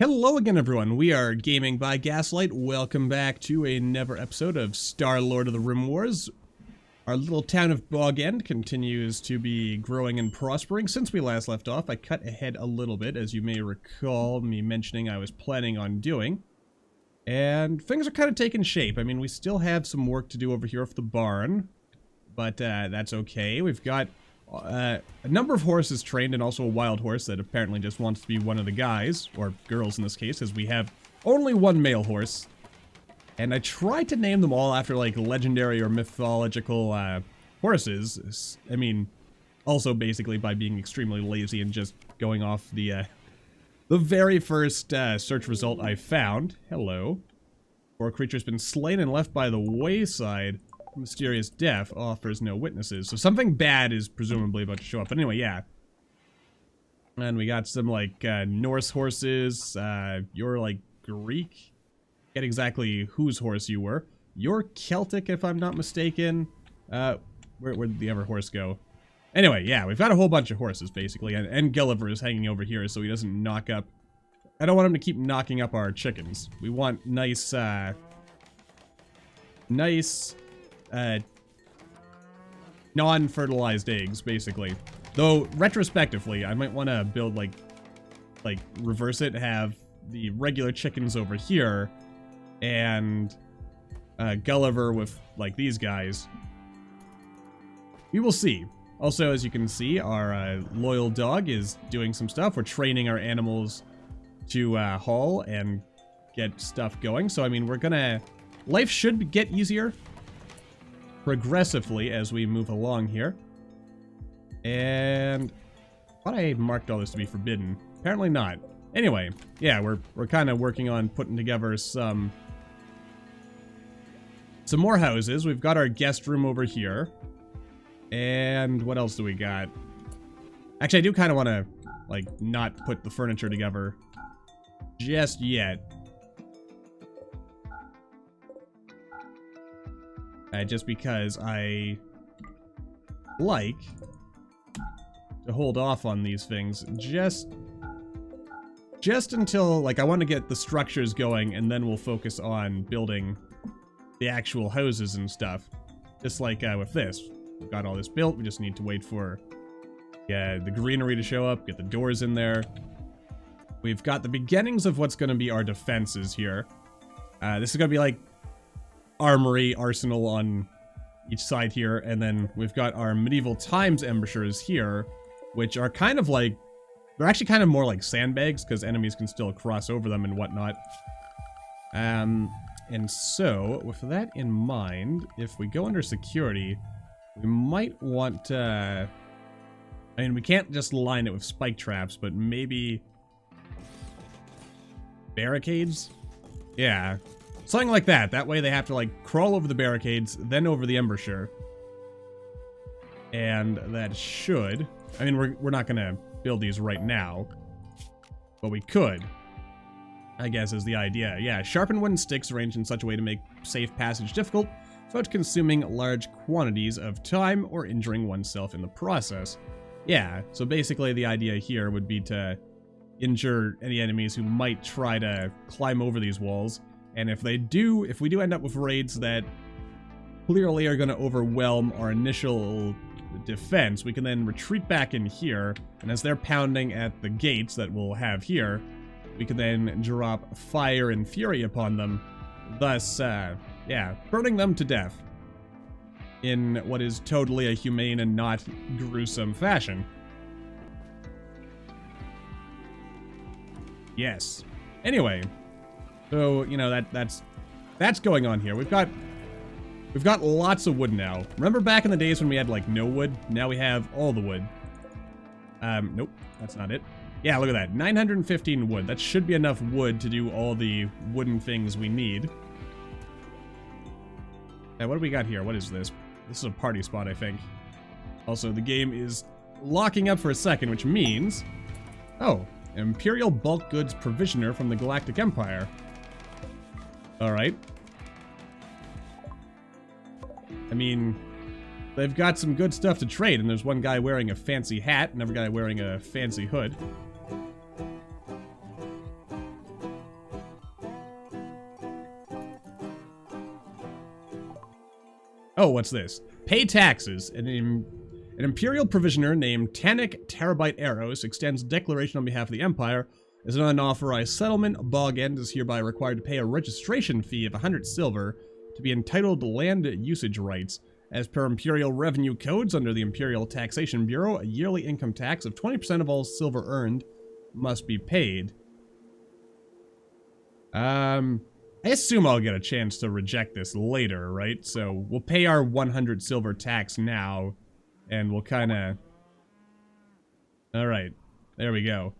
Hello again, everyone. We are Gaming by Gaslight. Welcome back to another episode of Star-Lord of the Rim Wars. Our little town of Bog End continues to be growing and prospering. Since we last left off, I cut ahead a little bit, as you may recall me mentioning I was planning on doing. And things are kind of taking shape. I mean, we still have some work to do over here with the barn, but that's okay. We've got a number of horses trained, and also a wild horse that apparently just wants to be one of the guys, or girls in this case, as we have only one male horse. And I tried to name them all after, like, legendary or mythological horses. I mean, also basically by being extremely lazy and just going off the very first search result I found. Hello. Poor creature's been slain and left by the wayside. Mysterious death offers no witnesses. So something bad is presumably about to show up. But anyway, yeah. And we got some, like, Norse horses. You're, like, Greek. Get exactly whose horse you were. You're Celtic, if I'm not mistaken. Where'd the other horse go? Anyway, yeah, we've got a whole bunch of horses, basically. And Gulliver is hanging over here so he doesn't knock up... I don't want him to keep knocking up our chickens. We want nice, non-fertilized eggs, basically. Though, retrospectively, I might want to build, like, reverse it, have the regular chickens over here, and, Gulliver with, like, these guys. We will see. Also, as you can see, our, loyal dog is doing some stuff. We're training our animals to, haul and get stuff going. So, I mean, we're gonna... Life should get easier progressively as we move along here. And I thought I marked all this to be forbidden. Apparently not. Anyway, yeah, we're kind of working on putting together some more houses. We've got our guest room over here. And what else do we got? Actually, I do kind of want to, like, not put the furniture together just yet. Just because I like to hold off on these things just until, like, I want to get the structures going, and then we'll focus on building the actual houses and stuff. Just like with this. We've got all this built, we just need to wait for the greenery to show up, get the doors in there. We've got the beginnings of what's going to be our defenses here. This is going to be like armory, arsenal on each side here, and then we've got our medieval times embrasures here, which are kind of like, they're actually kind of more like sandbags, because enemies can still cross over them and whatnot. And so, with that in mind, if we go under security, we might want to... I mean, we can't just line it with spike traps, but maybe... barricades? Yeah. Something like that. That way they have to, like, crawl over the barricades, then over the embrasure. And that should... I mean, we're not gonna build these right now. But we could. I guess is the idea. Yeah, sharpen wooden sticks arranged in such a way to make safe passage difficult without consuming large quantities of time or injuring oneself in the process. Yeah, so basically the idea here would be to injure any enemies who might try to climb over these walls. And if we do end up with raids that clearly are going to overwhelm our initial defense, we can then retreat back in here, and as they're pounding at the gates that we'll have here, we can then drop fire and fury upon them, thus, yeah, burning them to death in what is totally a humane and not gruesome fashion. Yes. Anyway, so, you know, that's going on here. We've got lots of wood now. Remember back in the days when we had, like, no wood? Now we have all the wood. Nope, that's not it. Yeah, look at that. 915 wood. That should be enough wood to do all the wooden things we need. Now, what do we got here? What is this? This is a party spot, I think. Also, the game is locking up for a second, which means... Oh, Imperial bulk goods provisioner from the Galactic Empire. Alright. I mean, they've got some good stuff to trade, and there's one guy wearing a fancy hat, another guy wearing a fancy hood. Oh, what's this? Pay taxes. An Imperial provisioner named Tannic Terabyte Eros extends a declaration on behalf of the Empire. As an unauthorized settlement, Bog End is hereby required to pay a registration fee of 100 silver to be entitled to land usage rights. As per Imperial revenue codes under the Imperial Taxation Bureau, a yearly income tax of 20% of all silver earned must be paid. I assume I'll get a chance to reject this later, right? So we'll pay our 100 silver tax now, and we'll kind of... Alright, there we go.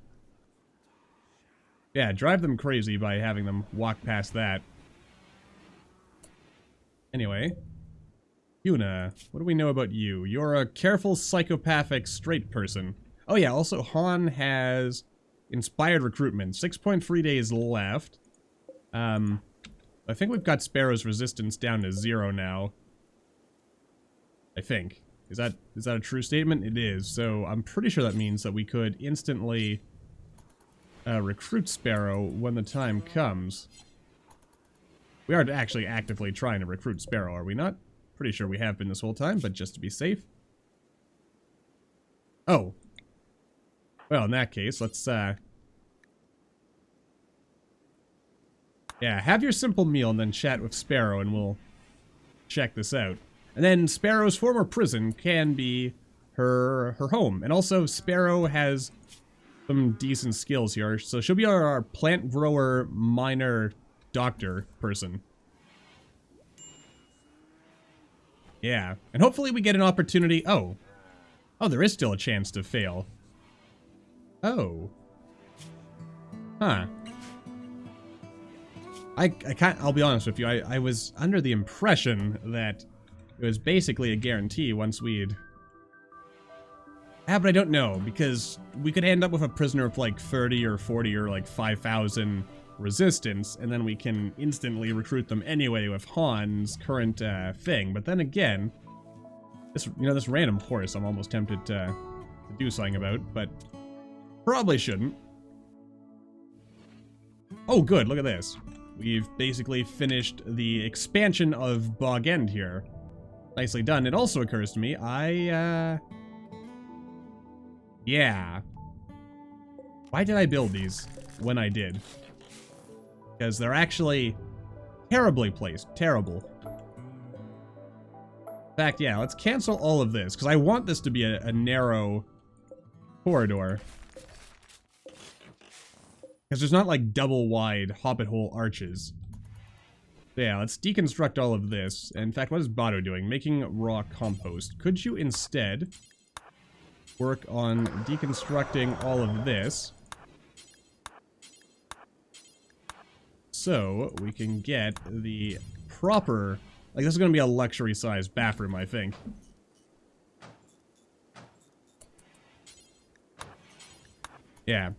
Yeah, drive them crazy by having them walk past that. Anyway, Yuna, what do we know about you? You're a careful, psychopathic, straight person. Oh yeah, also Han has inspired recruitment. 6.3 days left. I think we've got Sparrow's resistance down to 0 now. I think. Is that a true statement? It is. So I'm pretty sure that means that we could instantly recruit Sparrow when the time comes. We are actually actively trying to recruit Sparrow, are we not? Pretty sure we have been this whole time, but just to be safe. Oh. Well, in that case, let's, yeah, have your simple meal and then chat with Sparrow and we'll check this out. And then Sparrow's former prison can be her home. And also, Sparrow has some decent skills here. So she'll be our plant grower, miner, doctor person. Yeah. And hopefully we get an opportunity. Oh. Oh, there is still a chance to fail. Oh. Huh. I can't, I'll be honest with you, I was under the impression that it was basically a guarantee once we'd... but I don't know, because we could end up with a prisoner of like 30 or 40 or like 5,000 resistance, and then we can instantly recruit them anyway with Han's current thing. But then again, this, you know, this random horse I'm almost tempted to do something about, but probably shouldn't. Oh good, look at this. We've basically finished the expansion of Bog End here. Nicely done. It also occurs to me, yeah. Why did I build these when I did? Because they're actually terribly placed. Terrible. In fact, yeah, let's cancel all of this, because I want this to be a narrow corridor. Because there's not like double wide hobbit hole arches. So yeah, let's deconstruct all of this. In fact, what is Bado doing? Making raw compost. Could you instead work on deconstructing all of this so we can get the proper... Like, this is going to be a luxury-sized bathroom, I think. Yeah.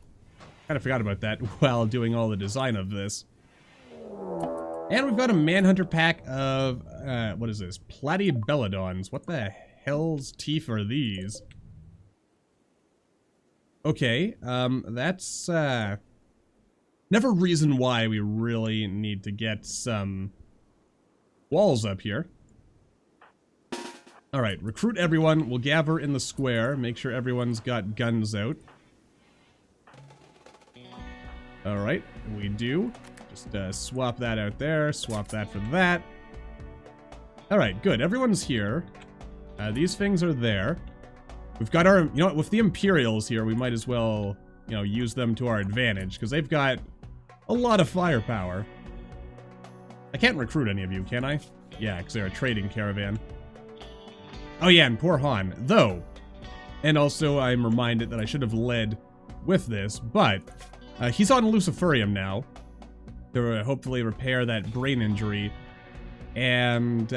Kind of forgot about that while doing all the design of this. And we've got a Manhunter pack of, what is this? Platybelodons. What the hell's teeth are these? Okay, that's, never reason why we really need to get some walls up here. Alright, recruit everyone. We'll gather in the square. Make sure everyone's got guns out. Alright, we do. Just swap that out there, swap that for that. Alright, good. Everyone's here. These things are there. We've got our, you know what, with the Imperials here, we might as well, you know, use them to our advantage, because they've got a lot of firepower. I can't recruit any of you, can I? Yeah, because they're a trading caravan. Oh yeah, and poor Han, though. And also, I'm reminded that I should have led with this, but... he's on Luciferium now to hopefully repair that brain injury. And,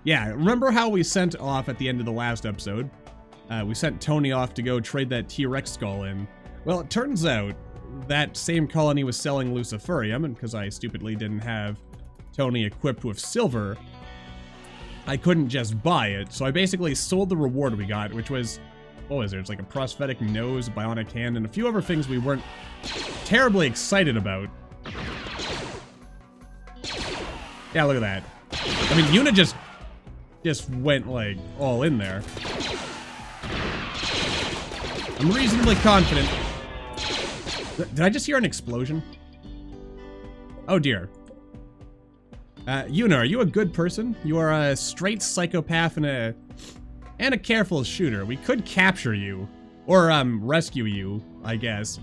yeah, remember how we sent off at the end of the last episode? We sent Tony off to go trade that T-Rex skull in. Well, it turns out that same colony was selling Luciferium, and because I stupidly didn't have Tony equipped with silver, I couldn't just buy it. So I basically sold the reward we got, which was... What was there? It's like a prosthetic nose, a bionic hand, and a few other things we weren't terribly excited about. Yeah, look at that. I mean, Yuna just just went, like, all in there. I'm reasonably confident. Did I just hear an explosion? Oh, dear. Yuna, are you a good person? You are a straight psychopath and a careful shooter. We could capture you. Or, rescue you, I guess.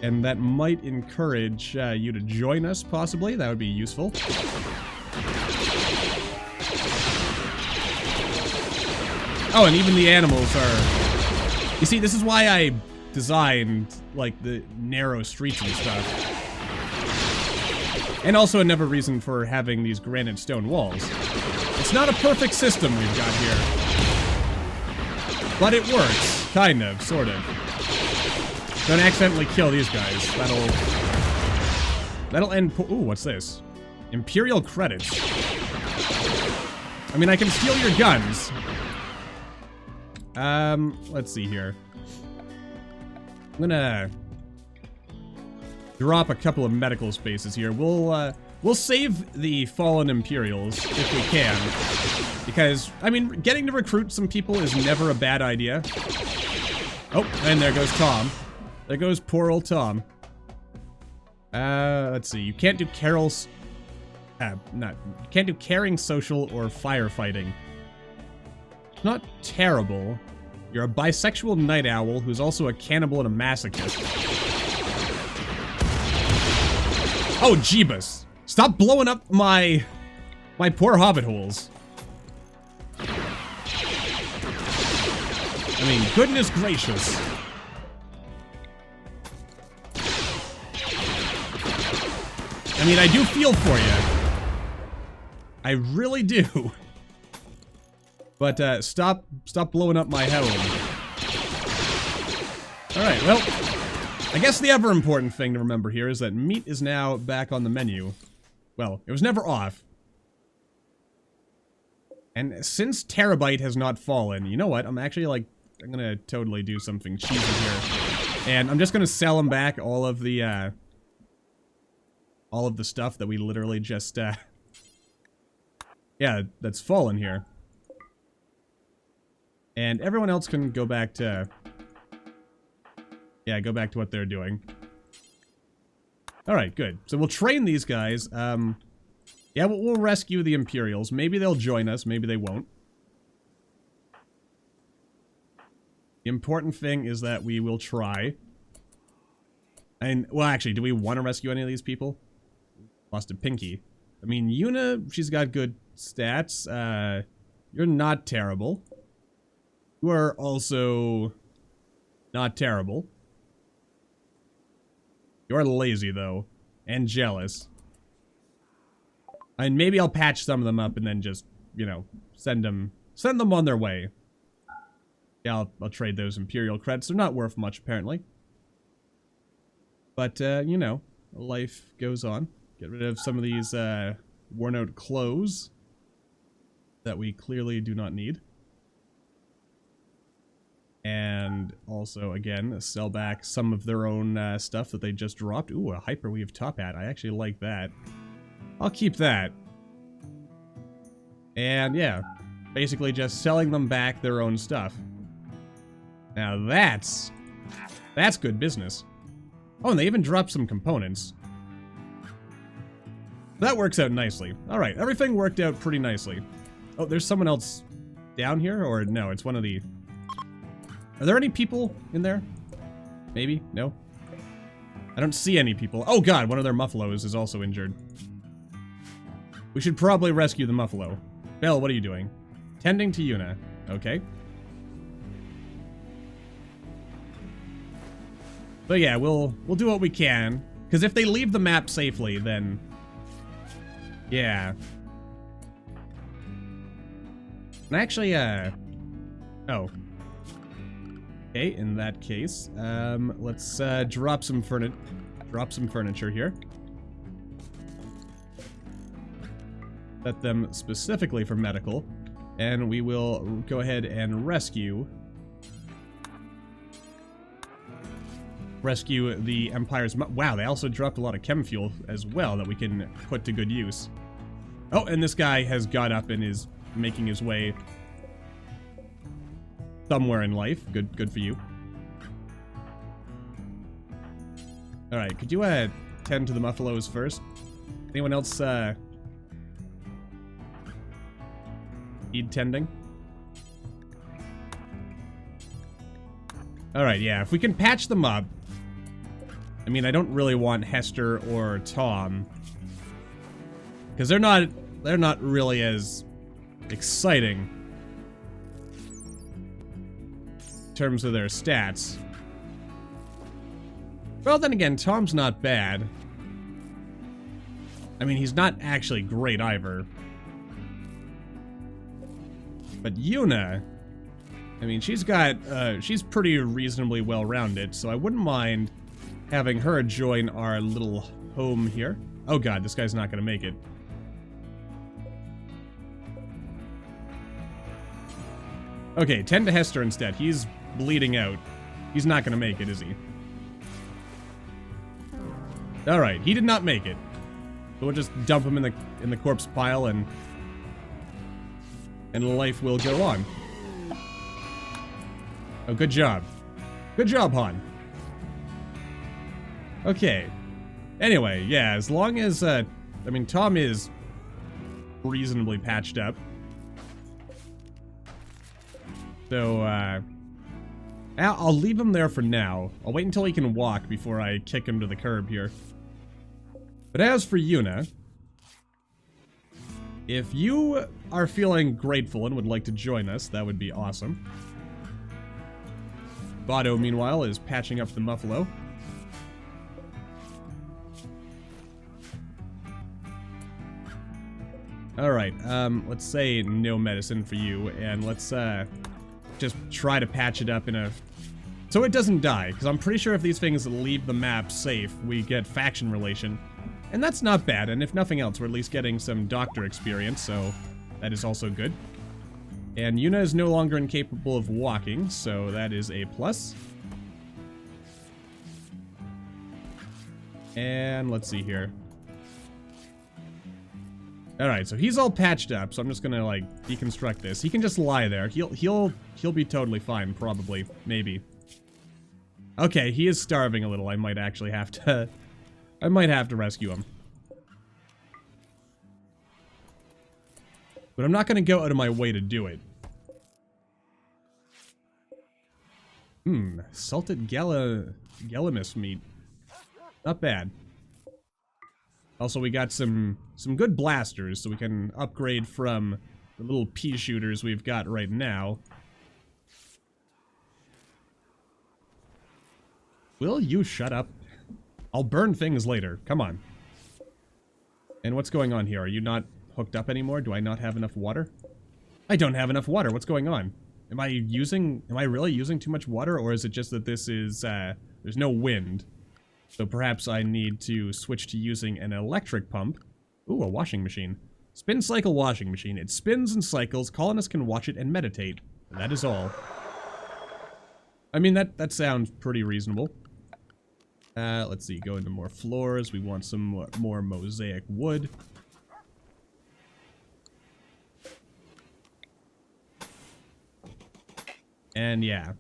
And that might encourage you to join us, possibly. That would be useful. Oh, and even the animals are... You see, this is why I designed, like, the narrow streets and stuff. And also another reason for having these granite stone walls. It's not a perfect system we've got here. But it works. Kind of, sort of. Don't accidentally kill these guys. That'll end... Ooh, what's this? Imperial credits. I mean, I can steal your guns. Let's see here. I'm gonna drop a couple of medical spaces here. We'll save the fallen Imperials if we can. Because, I mean, getting to recruit some people is never a bad idea. Oh, and there goes Tom. There goes poor old Tom. Let's see. You can't do carols... you can't do caring, social, or firefighting. Not terrible. You're a bisexual night owl who's also a cannibal and a masochist. Oh, Jeebus. Stop blowing up my poor hobbit holes. I mean, goodness gracious. I mean, I do feel for you. I really do. But, stop blowing up my home. Alright, well, I guess the ever important thing to remember here is that meat is now back on the menu. Well, it was never off. And since Terabyte has not fallen, you know what? I'm actually, like, I'm gonna totally do something cheesy here. And I'm just gonna sell him back all of the stuff that we literally just, yeah, that's fallen here. And everyone else can go back to... Yeah, go back to what they're doing. Alright, good. So we'll train these guys. Yeah, we'll rescue the Imperials. Maybe they'll join us, maybe they won't. The important thing is that we will try. And, well, actually, do we want to rescue any of these people? Lost a Pinky. I mean, Yuna, she's got good stats. You're not terrible. You are also not terrible. You're lazy, though. And jealous. And maybe I'll patch some of them up and then just, you know, send them on their way. Yeah, I'll trade those Imperial credits. They're not worth much, apparently. But, you know, life goes on. Get rid of some of these, worn-out clothes that we clearly do not need. And also, again, sell back some of their own stuff that they just dropped. Ooh, a Hyperweave top hat. I actually like that. I'll keep that. And, yeah, basically just selling them back their own stuff. Now that's good business. Oh, and they even dropped some components. That works out nicely. Alright, everything worked out pretty nicely. Oh, there's someone else down here? Or no, it's one of the... Are there any people in there? Maybe? No? I don't see any people. Oh god, one of their Muffalos is also injured. We should probably rescue the Muffalo. Belle, what are you doing? Tending to Yuna. Okay. But yeah, we'll do what we can. Because if they leave the map safely, then... Yeah. And actually, oh. Okay, in that case, let's drop some furniture here. Set them specifically for medical, and we will go ahead and rescue the Empire's... Wow, they also dropped a lot of chem fuel as well that we can put to good use. Oh, and this guy has got up and is making his way somewhere in life. Good for you. Alright, could you tend to the Muffalos first? Anyone else need tending? Alright, yeah, if we can patch them up. I mean, I don't really want Hester or Tom, because they're not really as exciting in terms of their stats. Well, then again, Tom's not bad. I mean, he's not actually great either. But Yuna, I mean, she's pretty reasonably well-rounded, so I wouldn't mind having her join our little home here. Oh god, this guy's not gonna make it. Okay, tend to Hester instead. He's bleeding out. He's not gonna make it, is he? Alright, he did not make it. So we'll just dump him in the corpse pile and life will go on. Oh, good job. Good job, Han. Okay. Anyway, yeah, as long as, I mean, Tom is reasonably patched up. So, I'll leave him there for now. I'll wait until he can walk before I kick him to the curb here. But as for Yuna, if you are feeling grateful and would like to join us, that would be awesome. Vado, meanwhile, is patching up the Muffalo. Alright, let's say no medicine for you, and let's, just try to patch it up in a... so it doesn't die, because I'm pretty sure if these things leave the map safe, we get faction relation. And that's not bad, and if nothing else, we're at least getting some doctor experience, so that is also good. And Yuna is no longer incapable of walking, so that is a plus. And let's see here. Alright, so he's all patched up, so I'm just gonna, like, deconstruct this. He can just lie there. He'll be totally fine, probably. Maybe. Okay, he is starving a little. I might actually have to... I might have to rescue him. But I'm not gonna go out of my way to do it. Salted Galamus meat. Not bad. Also, we got some good blasters, so we can upgrade from the little pea shooters we've got right now. Will you shut up? I'll burn things later. Come on. And what's going on here? Are you not hooked up anymore? Do I not have enough water? I don't have enough water. What's going on? Am I really using too much water, or is it just that this is, there's no wind? So perhaps I need to switch to using an electric pump. Ooh, a washing machine. Spin cycle washing machine. It spins and cycles. Colonists can watch it and meditate. That is all. I mean, that sounds pretty reasonable. Let's see. Go into more floors. We want some more mosaic wood. And yeah,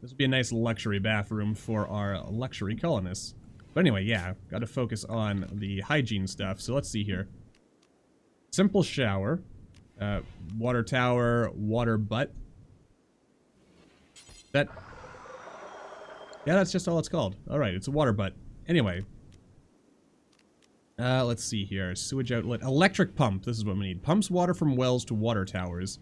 this would be a nice luxury bathroom for our luxury colonists. But anyway, yeah, gotta focus on the hygiene stuff. So let's see here. Simple shower. Water tower, water butt. Yeah, that's just all it's called. Alright, it's a water butt. Anyway. Let's see here. Sewage outlet. Electric pump. This is what we need. Pumps water from wells to water towers.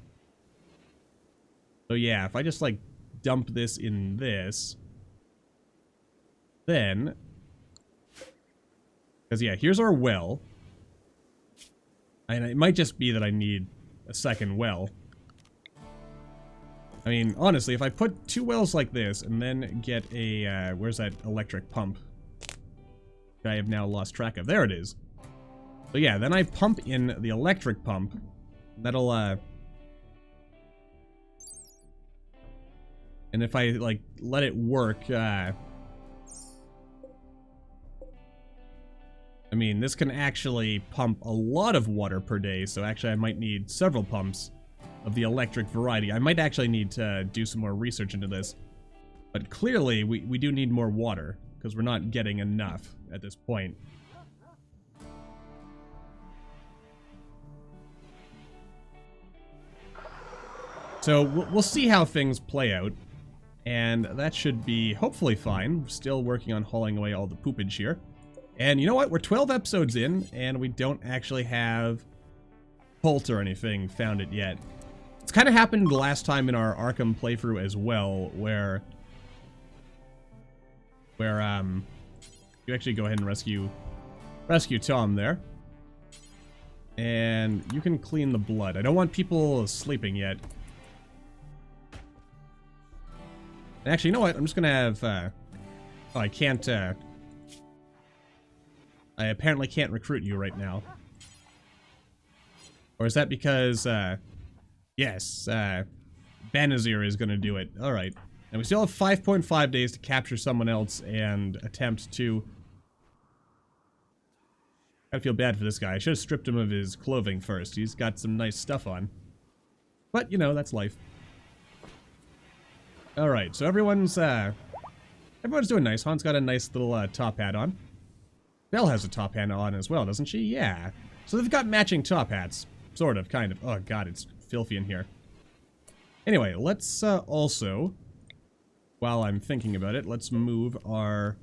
So yeah, if I just, like, dump this in this, then... because, yeah, here's our well. And it might just be that I need a second well. I mean, honestly, if I put two wells like this, and then get a, where's that electric pump? I have now lost track of. There it is. So yeah, then I pump in the electric pump. That'll, and if I, like, let it work, I mean, this can actually pump a lot of water per day, so actually I might need several pumps. of the electric variety. I might actually need to do some more research into this. But clearly, we do need more water, because we're not getting enough at this point. So we'll see how things play out, and that should be hopefully fine. We're still working on hauling away all the poopage here. And you know what? We're 12 episodes in, and we don't actually have Holt or anything found it yet. It's kind of happened the last time in our Arkham playthrough as well, where you actually go ahead and rescue Tom there. And you can clean the blood. I don't want people sleeping yet. Actually, you know what? I'm just gonna have, oh, I can't, I apparently can't recruit you right now. Or is that because, yes, Banazir is gonna do it. Alright. And we still have 5.5 days to capture someone else and attempt to... I feel bad for this guy. I should have stripped him of his clothing first. He's got some nice stuff on. But, you know, that's life. Alright, so everyone's doing nice. Han's got a nice little top hat on. Belle has a top hat on as well, doesn't she? Yeah. So they've got matching top hats. Sort of, kind of. Oh god, it's filthy in here. Anyway, let's also, while I'm thinking about it, let's move our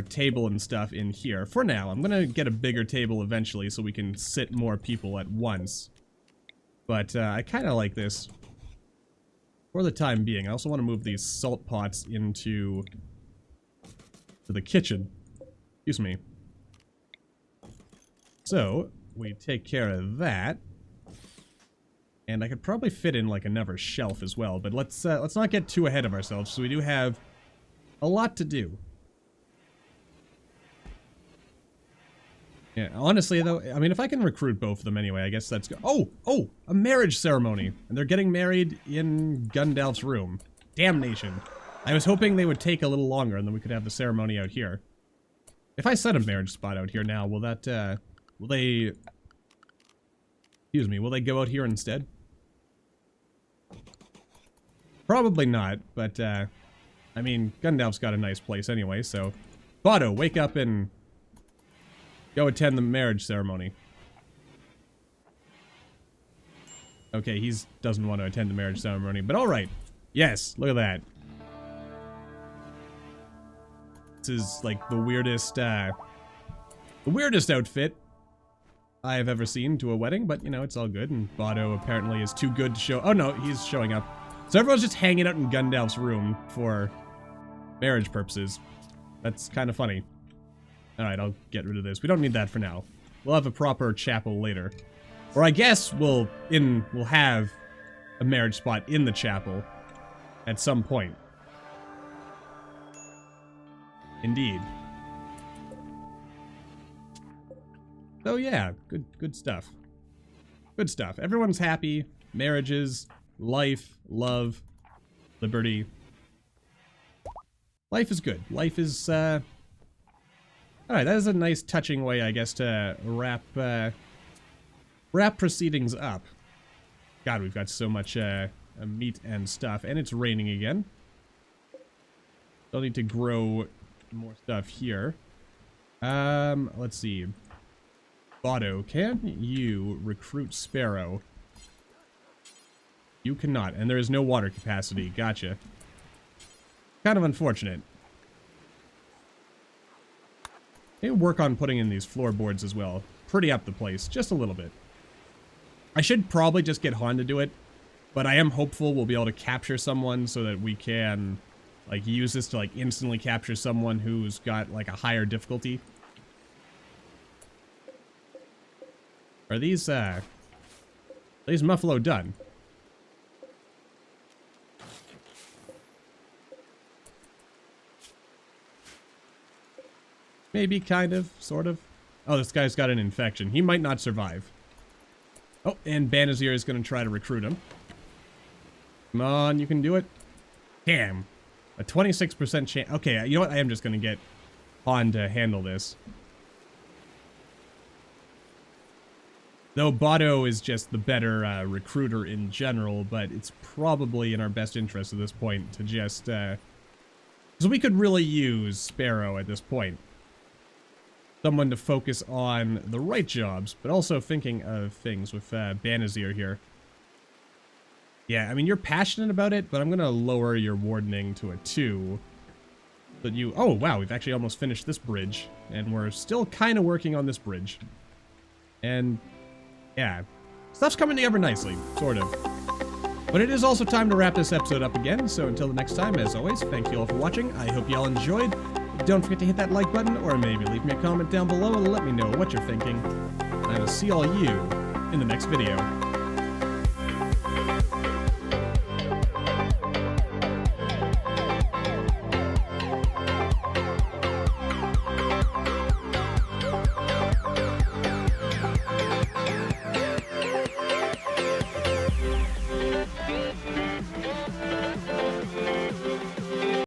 table and stuff in here. For now, I'm gonna get a bigger table eventually so we can sit more people at once. But I kind of like this. For the time being, I also want to move these salt pots into the kitchen. Excuse me. So, we take care of that. And I could probably fit in like another shelf as well, but let's not get too ahead of ourselves, so we do have a lot to do. Yeah, honestly though, I mean, if I can recruit both of them anyway, I guess that's good. Oh, a marriage ceremony. And they're getting married in Gundalf's room. Damnation. I was hoping they would take a little longer and then we could have the ceremony out here. If I set a marriage spot out here now, will that, will they... Excuse me, will they go out here instead? Probably not, but, I mean, Gundalf's got a nice place anyway, so... Botto, wake up and... go attend the marriage ceremony. Okay, he doesn't want to attend the marriage ceremony, but alright. Yes, look at that. This is, like, the weirdest outfit I've ever seen to a wedding, but, you know, it's all good, and Botto apparently is too good to show- oh no, he's showing up. So everyone's just hanging out in Gundalf's room for marriage purposes. That's kind of funny. Alright, I'll get rid of this. We don't need that for now. We'll have a proper chapel later. Or I guess we'll have a marriage spot in the chapel at some point. Indeed. So yeah, good stuff. Good stuff. Everyone's happy. Marriages, life, love, liberty. Life is good. Life is, alright, that is a nice touching way, I guess, to wrap proceedings up. God, we've got so much meat and stuff, and it's raining again. Still need to grow more stuff here. Let's see. Botto, can you recruit Sparrow? You cannot, and there is no water capacity. Gotcha. Kind of unfortunate. Maybe work on putting in these floorboards as well. Pretty up the place, just a little bit. I should probably just get Han to do it, but I am hopeful we'll be able to capture someone so that we can, like, use this to, like, instantly capture someone who's got, like, a higher difficulty. Are these Muffalo done? Maybe, kind of, sort of. Oh, this guy's got an infection. He might not survive. Oh, and Banazir is going to try to recruit him. Come on, you can do it. Damn. A 26% chance. Okay, you know what? I am just going to get Han to handle this. Though Botto is just the better recruiter in general, but it's probably in our best interest at this point to just, because we could really use Sparrow at this point. Someone to focus on the right jobs, but also thinking of things with Banazir here. Yeah, I mean, you're passionate about it, but I'm going to lower your wardening to a 2. But you... Oh, wow, we've actually almost finished this bridge, and we're still kind of working on this bridge. And, yeah, stuff's coming together nicely, sort of. But it is also time to wrap this episode up again, so until the next time, as always, thank you all for watching. I hope you all enjoyed. Don't forget to hit that like button, or maybe leave me a comment down below and let me know what you're thinking. And I will see all you in the next video.